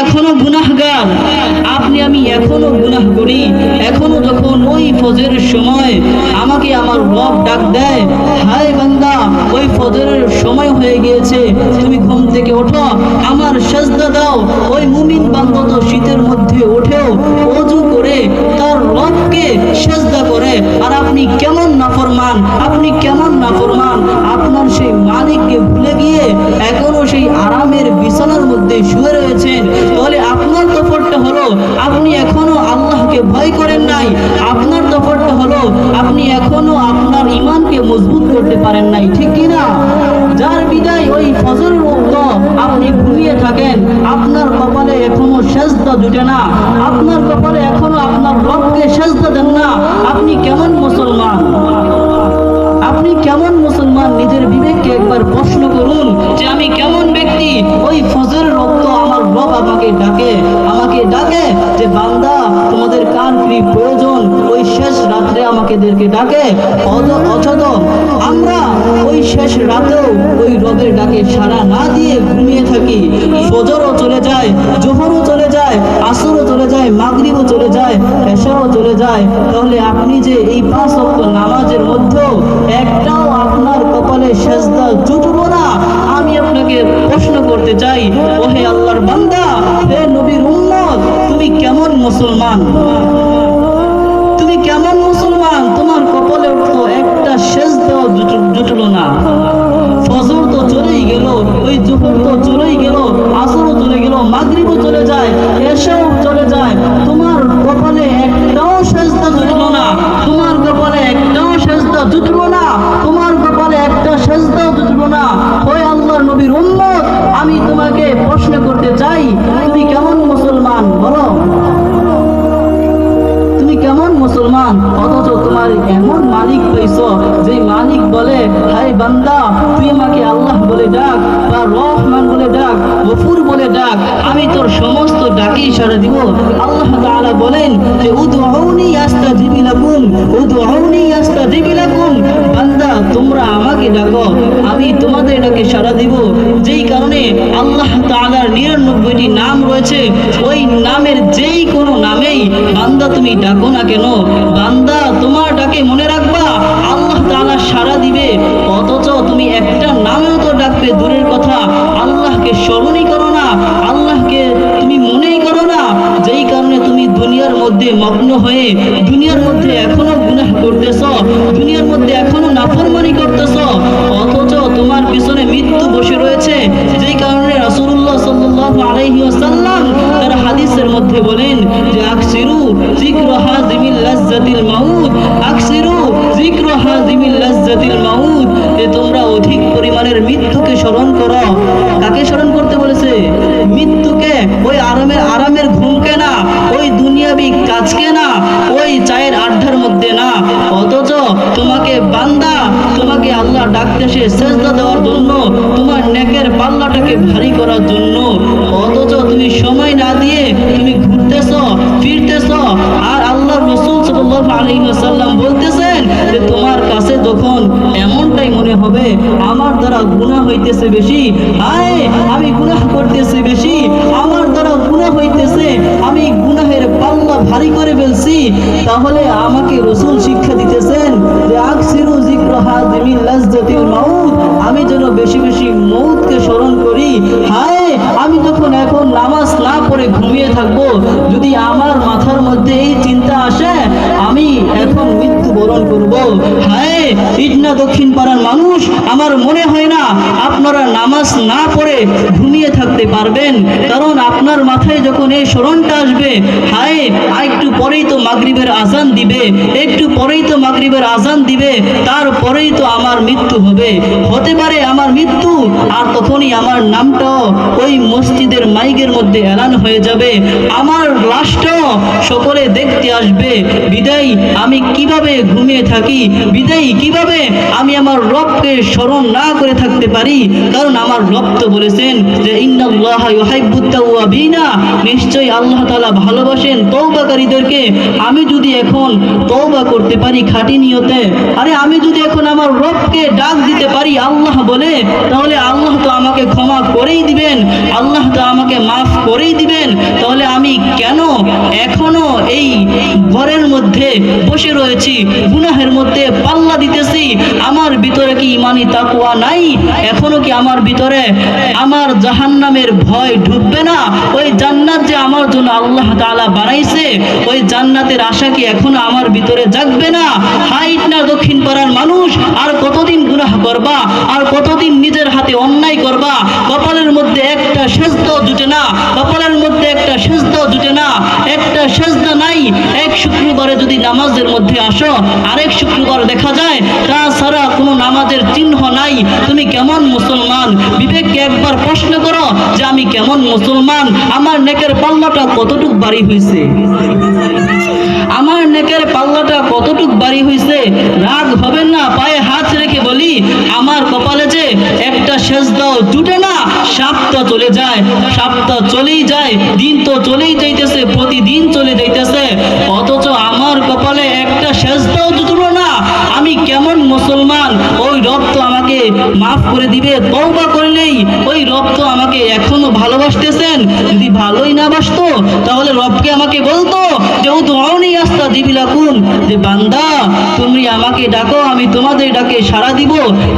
এখনো গুনাহগার, আমি এখনো গুনাহ করি। এখনো যখন ওই ফজরের সময় আমাকে আমার রব ডাক দেয়, হায় বান্দা ওই ফজরের সময় হয়ে গিয়েছে, তুমি ঘুম থেকে ওঠো, আমার সেজদা দাও। ওই মুমিন বান্দা তো শীতের মধ্যে ওঠেও ওযু করে তার রবকে সেজদা করে। আর আপনি কেমন নাফরমান, আপনি কেমন নাফরমান, আপনার সেই মালিককে ভুলে গিয়ে এখনো সেই আরামের বিছানার মধ্যে শুয়ে রয়েছেন। তাহলে আপনার তফরটা হলো আপনি এখনো আল্লাহকে ভয় করেন নাই। আপনার তফরটা হলো আপনি এখনো আপনার ঈমানকে মজবুত করতে পারেন নাই, ঠিক কি না? যার বিদায় ওই ফজরের ওয়াক্ত আপনি ঘুমিয়ে থাকেন, আপনার কপালে এখনো সেজদা জুটে না, আপনার কপালে এখনো আপনার রবকে সেজদা দেন না, আপনি কেমন মুসলমান? আপনি কেমন মুসলমান? নিজের বিবেককে একবার প্রশ্ন করুন যে আমি কেমন ব্যক্তি। ওই ফজরের ওয়াক্ত আমার রব আমাকে ডাকে যে বান্দা তোমাদের কার কি প্রয়োজন, ওই শেষ রাত্রে আমাদেরকে ডাকে। অথচ আমরা ওই শেষ রাতেও ওই রবের ডাকে সাড়া না দিয়ে ঘুমিয়ে থাকি। ফজরও চলে যায়, জোহরও চলে যায়, আসরও চলে যায়, মাগরিবও চলে যায়, এশাও চলে যায়। তাহলে আপনি যে এই 5 ওয়াক্ত নামাজের মধ্যেও একটাও আপনার কপালে সেজদা জুটবো না, আমি আপনাকে প্রশ্ন করতে চাই, ওহে আল্লাহর বান্দা, হে নবীর উম্মত, তুমি কেমন মুসলমান? তুমি কেমন মুসলমান? তোমার কপালে তো একটা সেজদাও জুটলো না। ফজর তো চলেই গেল, ওই জোহর তো চলেই গেল, আসরও চলে গেল, মাগরিবও চলে যায়, এশাও চলে যায়, তোমার কপালে একটাও সেজদা জুটলো না। তোমার কপালে একটাও সেজদা জুটলো না, তোমার কপালে একটা সেজদাও জুটলো না। ওই আল্লাহর নবীর উম্মত, আমি তোমাকে প্রশ্ন করতে চাই, তুমি কেমন মুসলমান বলো? তুমি কেমন মুসলমান? অথচ তোমার এমন মালিক পেয়েছো যে মালিক বলে, হায় বান্দা তুই আমাকে আল্লাহ বলে ডাক, বা রহমান বলে ডাক, গফুর বলে ডাক, আমি তোর সমস্ত ডাকেই সাড়া দিব। আল্লাহ তাআলা বলেন যে উদউনি আস্তাজিব লাকুম, উদউনি আস্তাজিব লাকুম, বান্দা তোমরা আমাকে ডাকো, আমি তোমাদের ডাকে সাড়া দিব। যেই কারণে আল্লাহ তাআলার 99টি নাম রয়েছে, ওই নামের যেই কোনো নামেই বান্দা তুমি ডাকো না কেন, বান্দা তোমার ডাকে মনে রাখবা আল্লাহ তাআলা সাড়া দিবে। অথচ তুমি একটা নামেও তো ডাকবে দূরের কথা, আল্লাহকে স্মরণই করো না, আল্লাহকে তুমি মনেই করো না। যেই কারণে তুমি দুনিয়ার মধ্যে মগ্ন হয়ে দুনিয়ার মধ্যে এখনো গুনাহ করতেছ, দুনিয়ার মধ্যে এখনো নাফরমানি করতেছ। অথচ তোমার পিছনে মৃত্যু বসে রয়েছে। যেই কারণে রাসূলুল্লাহ সাল্লাল্লাহু আলাইহি ওয়াসাল্লাম তার হাদিসের মধ্যে বলেন যে আকসিরু যিকরা হাযিমিল লাজ্জাতিল মাউত, আকসিরু যিকরা হাযিমিল লাজ্জাতিল মাউত, যে তোমরা অধিক পরিমাণের মৃত্যুকে স্মরণ করো। কাকে স্মরণ করতে বলেছে? মৃত্যুকে। ওই আরামের ঘুমকে না, ওই দুনিয়াবি কাজকে না, ওই চায়ের আড্ডার মধ্যে না। অথচ তোমাকে বান্দা, তোমাকে আল্লাহ ডাকতেছে সেজদা দেওয়ার জন্য, তোমার নেকের পাল্লাটাকে ভারী করার জন্য। অথচ তুমি সময় না দিয়ে তুমি ঘুরতেছ ফিরতেছ। আর আল্লাহ রাসূল সাল্লাল্লাহু আলাইহি ওয়াসাল্লাম বলতেছেন যে তোমার কাছে যখন এমনটাই মনে হবে আমার দ্বারা গুনাহ হইতেছে বেশি, হায় আমি গুনাহ করতেছি বেশি, আমার দ্বারা গুনাহ হইতেছে, আমি গুনাহের পাল্লা ভারী করে ফেলছি, তাহলে আমাকে রাসূল শিক্ষা দিতেছেন যে আকসিরু যিকরা হাযিমিল লাজ্জাতিল মাউত, আমি যেন বেশি বেশি মউতকে স্মরণ করি। হায় আমি যখন এখন নামাজ না পড়ে ঘুমিয়ে থাকবো, যদি আমার মাথার মধ্যে এই চিন্তা আসে আমি এখন মৃত্যুবরণ করব, হায় ইটনা দক্ষিণ পাড়ার মানুষ, আমার মনে হয় না আপনারা নামাজ না পড়ে ঘুমিয়ে থাকতে পারবেন। কারণ আপনার মাথায় যখন এই স্মরণটা আসবে, হায় একটু পরেই তো মাগরিবের আজান দিবে, একটু পরেই তো মাগরিবের আজান দিবে, তারপরেই তো আমার মৃত্যু হবে, হতে পারে আমার মৃত্যু, আর তখনই আমার নামটাও ওই মসজিদের মাইকের মধ্যে এলান হয়ে যাবে, আমার লাশটাও সকলে দেখতে আসবে। বিদায় আমি কিভাবে ঘুমিয়ে থাকি, বিদায় কি কিভাবে আমি আমার রবকে স্মরণ না করে থাকতে পারি? কারণ আমার রব তো বলেছেন যে ইন্নাল্লাহা ইউহিব্বুত তাওয়াবিনা, নিশ্চয়ই আল্লাহ তাআলা ভালোবাসেন তওবাকারীদেরকে। আমি যদি এখন তওবা করতে পারি খাঁটি নিয়তে, আরে আমি যদি এখন আমার রবকে ডাক দিতে পারি আল্লাহ বলে, তাহলে আল্লাহ তো আমাকে ক্ষমা করেই দিবেন, আল্লাহ তো আমাকে মাফ করেই দিবেন। তাহলে আমি কেন এখনো এই ঘরের মধ্যে বসে রয়েছি, গুনাহের মধ্যে পাল্লা দিতেছি? আমার ভিতরে কি ইমানি তাকওয়া নাই? এখনো কি আমার ভিতরে আমার জাহান্নামের ভয় ঢুকবে না? ওই জান্নাত যে আমার জন্য আল্লাহ তাআলা বানাইছে, ওই জান্নাতের আশা কি এখনো আমার ভিতরে জাগবে না? হাইট না দক্ষিণ পাড়ার মানুষ, আর কতদিন গুনাহ করবা, আর কতদিন নিজের হাতে অন্যায় করবা? কপালের মধ্যে একটা সেজদাও জুটে না, কপালের মধ্যে একটা সেজদাও জুটে না, একটা সেজদা নাই। এক শুক্রবারে যদি নামাজের মধ্যে আসো, আরেক শুক্রবার দেখা যায় তাছাড়া কোনো নামাজের চিহ্ন নাই। তুমি কেমন মুসলমান? বিবেককে একবার প্রশ্ন করো যে আমি কেমন মুসলমান? আমার নেকের পাল্লাটা কতটুক বাড়ি হয়েছে? আমার নেকের পাল্লাটা কতটুক বাড়ি হয়েছে? রাগ হবেন না, পায়ে হাত রেখে বলি, আমার কপালে যে একটা সেজদাও জুটে না। সপ্তাহ চলে যায়, সপ্তাহ চলেই যায়, দিন তো চলেই যাইতেছে, প্রতিদিন চলে যাইতেছে, অথচ আমার কপালে একটা সেজদাও জুটলো না। আমি কেমন মুসলমান? ওই রব তো আমাকে মাফ করে দিবে তওবা করলেই। ওই রব তো আমাকে এখনো ভালোবাসতেছেন। যদি ভালোই না বাসতো তাহলে রবকে আমাকে বলতো যে উদউনি আস্তাজিব লাকুম, যে বান্দা তুমি আমাকে ডাকো, আমি তোমাদের ডাকে সাড়া দিব।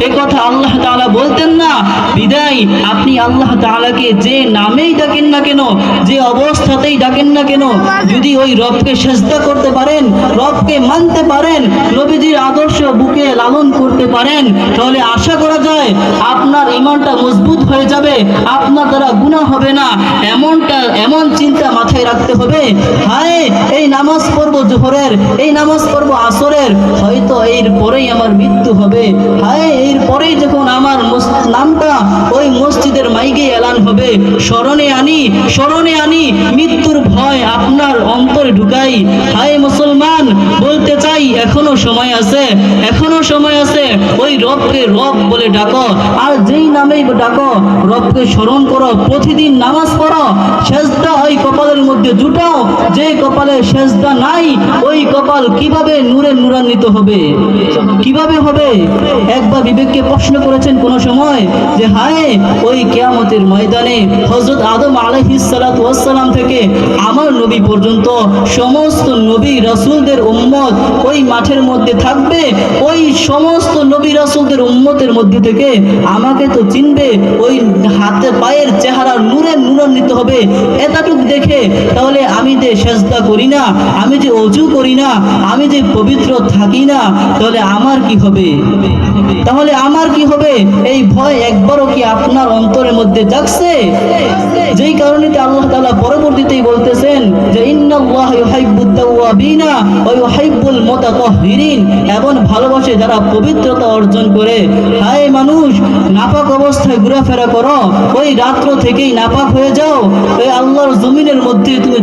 এ কথা আল্লাহ তাআলা বলতেন না। বিদায় আপনি আল্লাহ তাআলাকে যে নামেই ডাকেন না কেন, যে অবস্থাতেই ডাকেন না কেন, যদি ওই রবকে সেজদা করতে পারেন, রবকে মানতে পারেন, নবীজির আদর্শ বুকে লালন করতে পারেন, তাহলে আশা করা যায় আপনার ঈমানটা মজবুত হয়ে যাবে, আপনার দ্বারা গুনাহ হবে না। এমন চিন্তা মাথায় রাখতে হবে, হায় এই নামাজ পড়বো জোহরের, এই নামাজ পড়বো আসরের, হয়তো এর পরেই আমার মৃত্যু হবে। হায় এর পরেই যখন আমার নামটা ওই মসজিদের মাইকে এলান হবে, স্মরণে আনি মৃত্যুর ভয় আপনার অন্তরে ঢুকাই। হায় মুসলমান, বলতে চাই এখনো সময় আছে, এখনো সময় আছে। ওই রবকে রব বলে ডাকো, আর যেই নামেই ডাকো রবকে স্মরণ করো, প্রতিদিন নামাজ পড়ো, সেজদা ওই কপালের মধ্যে জুটাও। যে কপালে সেজদা নাই, ওই কপাল কিভাবে নূরে নূরান্বিত হবে? কিভাবে হবে? একবার বিবেককে প্রশ্ন করেছেন কোন সময় যে হায় ওই কিয়ামতের ময়দানে হযরত আদম আলাইহিস সালাতু ওয়াস সালাম থেকে আমার নবী পর্যন্ত সমস্ত নবী রাসূলদের উম্মত ওই মাঠের মধ্যে থাকবে। ওই সমস্ত নবী রাসূলদের উম্মতের মধ্যে থেকে আমাকে তো চিনবে, ওই হাতে পায়ের চেহারা নূরে নূরান্বিত হবে। এতটুকু দেখে তাহলে আমি যে সেজদা করি না, আমি যে ওযু করি না, আমি যে পবিত্র থাকি না, তাহলে আমার কি হবে? তাহলে আমার কি হবে? এই ভয় একবারও কি আপনার অন্তরের মধ্যে জাগছে? যেই কারণে আল্লাহ তাআলা পরবর্তীতেই বলতেছেন যে ইন্নাল্লাহা ইউহিব্বুত তাওয়াবিনা ওয়া ইউহিব্বুল মুতাতাহহিরিন, এবং ভালোবাসে যারা পবিত্রতা অর্জন করে। হায় মানুষ, নাপাক অবস্থায় ঘোরাফেরা করো, ওই রাত্র থেকেই নাপাক হয়ে যাও, ওই আল্লাহর জমিনের মধ্যে তুমি